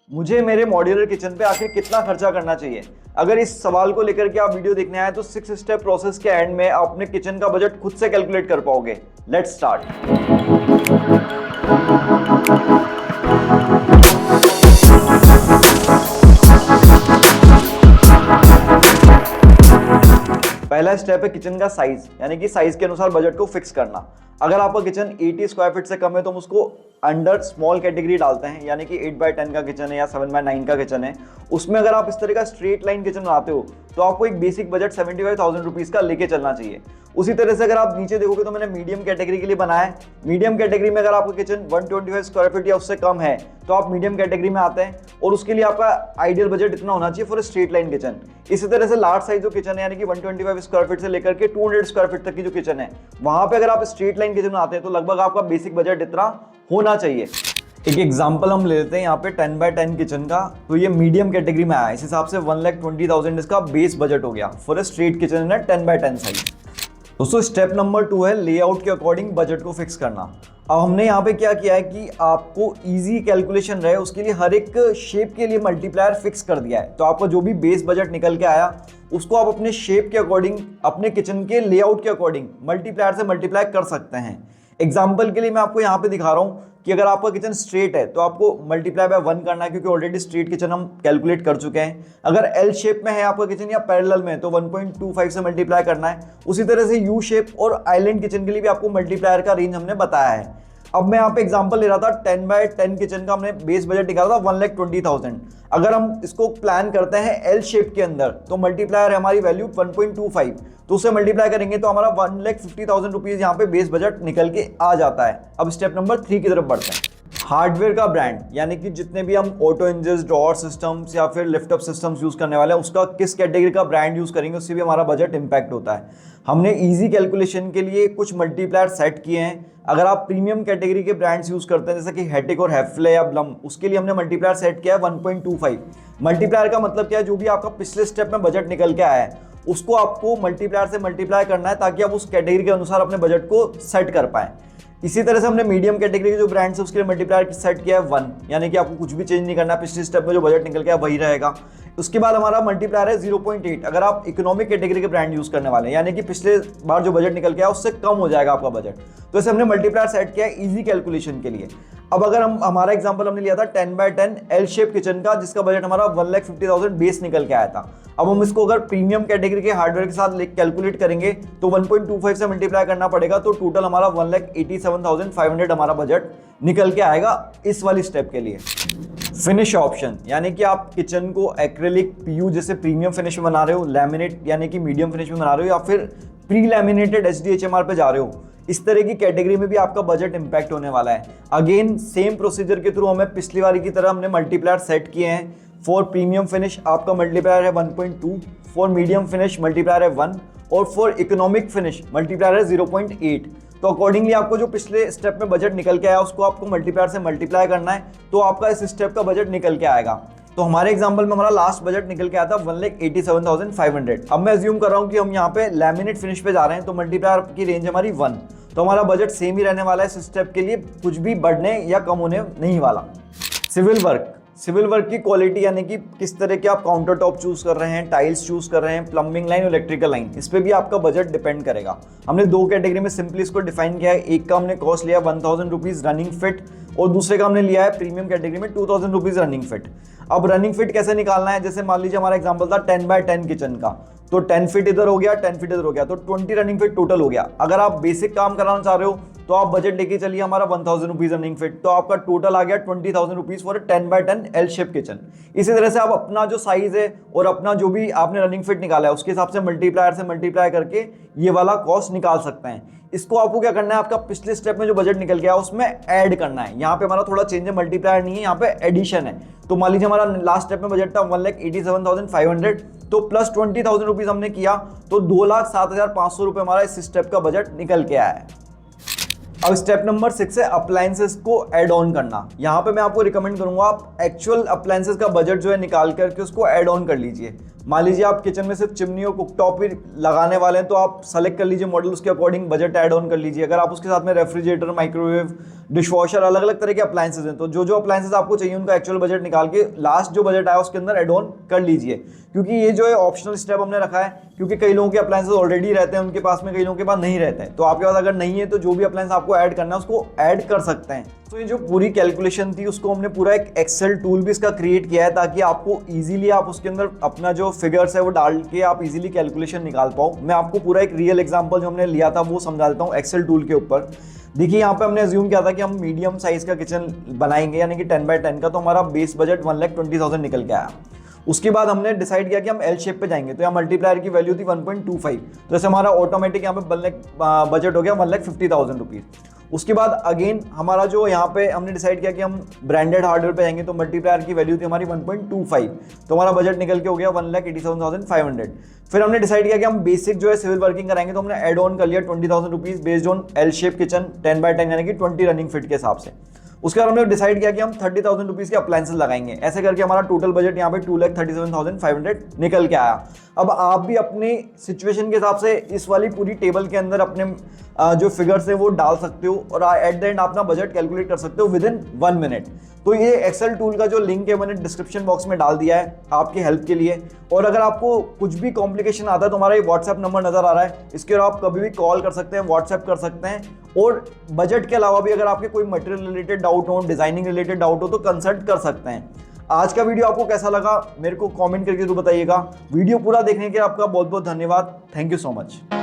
मुझे मेरे modular kitchen पे आखिर कितना खर्चा करना चाहिए? अगर इस सवाल को लेकर के आप वीडियो देखने आए तो 6 स्टेप प्रोसेस के एंड में आप अपने किचन का बजट खुद से कैलकुलेट कर पाओगे। Let's start. पहला स्टेप है किचन का साइज, यानी कि साइज के अनुसार बजट को फिक्स करना। अगर आपका किचन 80 स्क्वायर फीट से कम है तो हम उसको अंडर स्मॉल कैटेगरी डालते हैं, यानी कि 8x10 का किचन है या 7x9 का किचन है। उसमें अगर आप इस तरह का स्ट्रेट लाइन किचन बनाते हो तो आपको एक बेसिक बजट 75,000 रुपीज़ का लेके चलना चाहिए। उसी तरह से अगर आप नीचे देखोगे तो मैंने मीडियम कैटेगरी के लिए बनाया है। मीडियम कैटेगरी में अगर आपका किचन 125 स्क्वायर फीट या उससे कम है तो आप मीडियम कैटेगरी में आते हैं, और उसके लिए आपका आइडियल बजट इतना होना चाहिए फॉर स्ट्रेट लाइन किचन। इसी तरह से लार्ज साइज जो किचन है, यानी कि 125 स्क्वायर फीट से लेकर के 200 स्क्वायर फीट तक की जो किचन है, वहां पे अगर आप स्ट्रेट लाइन किचन में आते हैं तो लगभग आपका बेसिक बजट इतना होना चाहिए। एक एग्जांपल हम ले लेते हैं यहाँ पे 10x10 किचन का, तो ये मीडियम कैटेगरी में आया। इस हिसाब से 1,20,000 इसका बेस बजट हो गया फॉर ए स्ट्रेट किचन है 10x10 साइज। दोस्तों स्टेप नंबर 2 है लेआउट के अकॉर्डिंग बजट को फिक्स करना। अब हमने यहाँ पे क्या किया है कि आपको इजी कैलकुलेशन रहे उसके लिए हर एक शेप के लिए मल्टीप्लायर फिक्स कर दिया है। तो आपका जो भी बेस बजट निकल के आया उसको आप अपने शेप के अकॉर्डिंग, अपने किचन के लेआउट के अकॉर्डिंग मल्टीप्लायर से मल्टीप्लाई कर सकते हैं। एग्जाम्पल के लिए मैं आपको यहाँ पे दिखा रहा हूँ कि अगर आपका किचन स्ट्रेट है तो आपको मल्टीप्लाई बाय 1 करना है, क्योंकि ऑलरेडी स्ट्रेट किचन हम कैलकुलेट कर चुके हैं। अगर एल शेप में है आपका किचन या पैरेलल में तो 1.25 से मल्टीप्लाई करना है। उसी तरह से यू शेप और आइलैंड किचन के लिए भी आपको मल्टीप्लायर का रेंज हमने बताया है। अब मैं यहाँ पे एग्जांपल ले रहा था 10x10 किचन का, हमने बेस बजट निकाला था 1,20,000। अगर हम इसको प्लान करते हैं एल शेप के अंदर तो मल्टीप्लायर है हमारी वैल्यू 1.25, तो उससे मल्टीप्लाई करेंगे तो हमारा 1,50,000 रुपीज़ यहाँ पे बेस बजट निकल के आ जाता है। अब स्टेप नंबर 3 की तरफ बढ़ते हैं। हार्डवेयर का ब्रांड, यानी कि जितने भी हम ऑटो इंजन, ड्रॉअर सिस्टम्स या फिर लिफ्ट अप सिस्टम्स यूज़ करने वाले हैं उसका किस कैटेगरी का ब्रांड यूज़ करेंगे उससे भी हमारा बजट इंपैक्ट होता है। हमने इजी कैलकुलेशन के लिए कुछ मल्टीप्लायर सेट किए हैं। अगर आप प्रीमियम कैटेगरी के ब्रांड्स यूज़ करते हैं जैसे कि हेटिक और हैफले या ब्लम, उसके लिए हमने मल्टीप्लायर सेट किया है 1.25। मल्टीप्लायर का मतलब क्या है, जो भी आपका पिछले स्टेप में बजट निकल के आया है उसको आपको मल्टीप्लायर से मल्टीप्लाई करना है ताकि आप उस कैटेगरी के अनुसार अपने बजट को सेट कर पाएं। इसी तरह से हमने मीडियम कैटेगरी के जो ब्रांड्स है उसके लिए मल्टीप्लायर सेट किया है 1, यानी कि आपको कुछ भी चेंज नहीं करना है, पिछले स्टेप में जो बजट निकल गया वही रहेगा। उसके बाद हमारा मल्टीप्लायर है 0.8। अगर आप इकोनॉमिक कैटेगरी के ब्रांड यूज करने वाले हैं, यानी कि पिछले बार जो बजट निकल गया उससे कम हो जाएगा आपका बजट, तो इसे हमने मल्टीप्लायर सेट किया है इजी कैलकुलेशन के लिए। अब अगर हमारा एग्जांपल हमने लिया था 10x10 एल शेप किचन का, जिसका बजट हमारा 1,50,000 बेस निकल के आया था। अब हम इसको अगर प्रीमियम कैटेगरी के हार्डवेयर के साथ कैलकुलेट करेंगे तो 1.25 से मल्टीप्लाई करना पड़ेगा, तो टोटल हमारा 1,87,500 हमारा बजट निकल के आएगा इस वाली स्टेप के लिए। फिनिश ऑप्शन, यानी कि आप किचन को एक्रेलिक पीयू जैसे प्रीमियम फिनिश में बना रहे हो, लैमिनेट यानी कि मीडियम फिनिश में बना रहे हो, या फिर प्री लैमिनेटेड HDHMR पे जा रहे हो, इस तरह की कैटेगरी में भी आपका बजट इंपैक्ट होने वाला है। अगेन सेम प्रोसीजर के थ्रू हमें पिछली बारी की तरह हमने मल्टीप्लायर सेट किए हैं। फॉर प्रीमियम फिनिश आपका मल्टीप्लायर है 1.2, फॉर मीडियम फिनिश मल्टीप्लायर है 1, और फॉर इकोनॉमिक फिनिश मल्टीप्लायर है 0.8। तो अकॉर्डिंगली आपको जो पिछले स्टेप में बजट निकल के आया उसको आपको मल्टीप्लायर से मल्टीप्लाई करना है, तो आपका इस स्टेप का बजट निकल के आएगा। तो हमारे एग्जांपल में हमारा लास्ट बजट निकल के आया था 1,87,500। अब मैं अज्यूम कर रहा हूँ कि हम यहाँ पे लैमिनेट फिनिश पे जा रहे हैं, तो मल्टीप्लायर की रेंज हमारी 1, तो हमारा बजट सेम ही रहने वाला है। इस स्टेप के लिए कुछ भी बढ़ने या कम होने नहीं वाला। सिविल वर्क की क्वालिटी, यानी कि किस तरह के आप काउंटर टॉप चूज कर रहे हैं, टाइल्स चूज कर रहे हैं, प्लम्बिंग लाइन, इलेक्ट्रिकल लाइन, इस पे भी आपका बजट डिपेंड करेगा। हमने 2 कैटेगरी में सिंपली इसको डिफाइन किया है। एक का हमने कॉस्ट लिया 1,000 रुपीज़ रनिंग फिट, और दूसरे का हमने लिया है प्रीमियम कैटेगरी में 2,000 रुपीज़ रनिंग फिट। अब रनिंग फिट कैसे निकालना है, जैसे मान लीजिए हमारा एग्जाम्पल था 10x10 किचन का, तो 10 फीट इधर हो गया, 10 फीट इधर हो गया, तो 20 रनिंग फिट टोटल हो गया। अगर आप बेसिक काम कराना चाह रहे हो तो आप बजट लेके चलिए हमारा 1,000 रुपीज़ रनिंग फिट, तो आपका टोटल आ गया 20,000 rupees for 10x10 L shape kitchen. इसी तरह से आप अपना जो साइज है और अपना जो भी आपने रनिंग फिट निकाला है उसके हिसाब से मल्टीप्लायर से मल्टीप्लाई करके ये वाला कॉस्ट निकाल सकते हैं। इसको आपको क्या करना है, आपका पिछले स्टेप में जो बजट निकल गया उसमें ऐड करना है। यहाँ पे हमारा थोड़ा चेंज है, मल्टीप्लायर नहीं है, यहाँ पे एडिशन है। तो मान लीजिए हमारा लास्ट स्टेप में बजट था 1,87,500, तो प्लस 20,000 रुपीज़ हमने किया तो 2,07,500 रुपये हमारा इस स्टेप का बजट निकल के आया है। अब स्टेप नंबर 6 है अप्लायंसेस को ऐड ऑन करना। यहाँ पे मैं आपको रिकमेंड करूंगा आप एक्चुअल अप्लायंसेस का बजट जो है निकाल करके उसको ऐड ऑन कर लीजिए। मान लीजिए आप किचन में सिर्फ चिमनी और कुकटॉप ही लगाने वाले हैं तो आप सेलेक्ट कर लीजिए मॉडल, उसके अकॉर्डिंग बजट ऐड ऑन कर लीजिए। अगर आप उसके साथ में रेफ्रिजरेटर, माइक्रोवेव, डिशवॉशर, अलग अलग तरह के अप्लायंसेस हैं तो जो अप्लायंसेस आपको चाहिए उनका एक्चुअल बजट निकाल के लास्ट जो बजट आया उसके अंदर ऐड ऑन कर लीजिए। क्योंकि ये जो है ऑप्शनल स्टेप हमने रखा है, क्योंकि कई लोगों के अप्लायंसेस ऑलरेडी रहते हैं उनके पास में, कई लोगों के पास नहीं रहते हैं। तो आपके पास अगर नहीं है तो जो भी अप्लायंस आपको ऐड करना है उसको ऐड कर सकते हैं। तो ये जो पूरी कैलकुलेशन थी उसको हमने पूरा एक एक्सेल टूल भी इसका क्रिएट किया है ताकि आपको इजीली आप उसके अंदर अपना जो फिगर्स है वो डाल के आप इजीली कैलकुलेशन निकाल पाओ। मैं आपको पूरा एक रियल एग्जांपल जो हमने लिया था वो समझा देता हूँ एक्सेल टूल के ऊपर। देखिए यहाँ पे हमने अज्यूम किया था कि हम मीडियम साइज का किचन बनाएंगे यानी कि 10x10 का, तो हमारा बेस बजट 1,20,000 निकल के आया। उसके बाद हमने डिसाइड किया कि हम एल शेप पे जाएंगे, तो यहाँ मल्टीप्लायर की वैल्यू थी 1.25, तो जैसे हमारा ऑटोमेटिक यहाँ पे बजट हो गया 1,50,000 रुपीज़। उसके बाद अगेन हमारा जो यहाँ पे हमने डिसाइड किया कि हम ब्रांडेड हार्डवेयर पे जाएंगे, तो मल्टीप्लायर की वैल्यू थी हमारी 1.25, तो हमारा बजट निकल के हो गया 1,87,500। फिर हमने डिसाइड किया कि हम बेसिक जो है सिविल वर्किंग कराएंगे, तो हमने एड ऑन कर लिया 20,000 rupees based on L shape kitchen 10x10 यानी कि 20 रनिंग फिट के हिसाब से। उसके बाद हमने डिसाइड किया कि हम 30,000 रुपीज़ के अप्लायंसेस लगाएंगे। ऐसे करके हमारा टोटल बजट यहाँ पे 2,37,500 निकल के आया। अब आप भी अपनी सिचुएशन के हिसाब से इस वाली पूरी टेबल के अंदर अपने जो फिगर्स है वो डाल सकते हो और एट द एंड अपना बजट कैलकुलेट कर सकते हो विद इन 1 मिनट। तो ये एक्सेल टूल का जो लिंक है मैंने डिस्क्रिप्शन बॉक्स में डाल दिया है आपकी हेल्प के लिए। और अगर आपको कुछ भी कॉम्प्लिकेशन आता है तो हमारा ये व्हाट्सएप नंबर नजर आ रहा है, इसके और आप कभी भी कॉल कर सकते हैं, व्हाट्सएप कर सकते हैं। और बजट के अलावा भी अगर आपके कोई मटेरियल रिलेटेड डाउट हो, डिजाइनिंग रिलेटेड डाउट हो तो कंसल्ट कर सकते हैं। आज का वीडियो आपको कैसा लगा मेरे को कमेंट करके जरूर बताइएगा। वीडियो पूरा देखने के लिए आपका बहुत बहुत धन्यवाद। Thank you so much.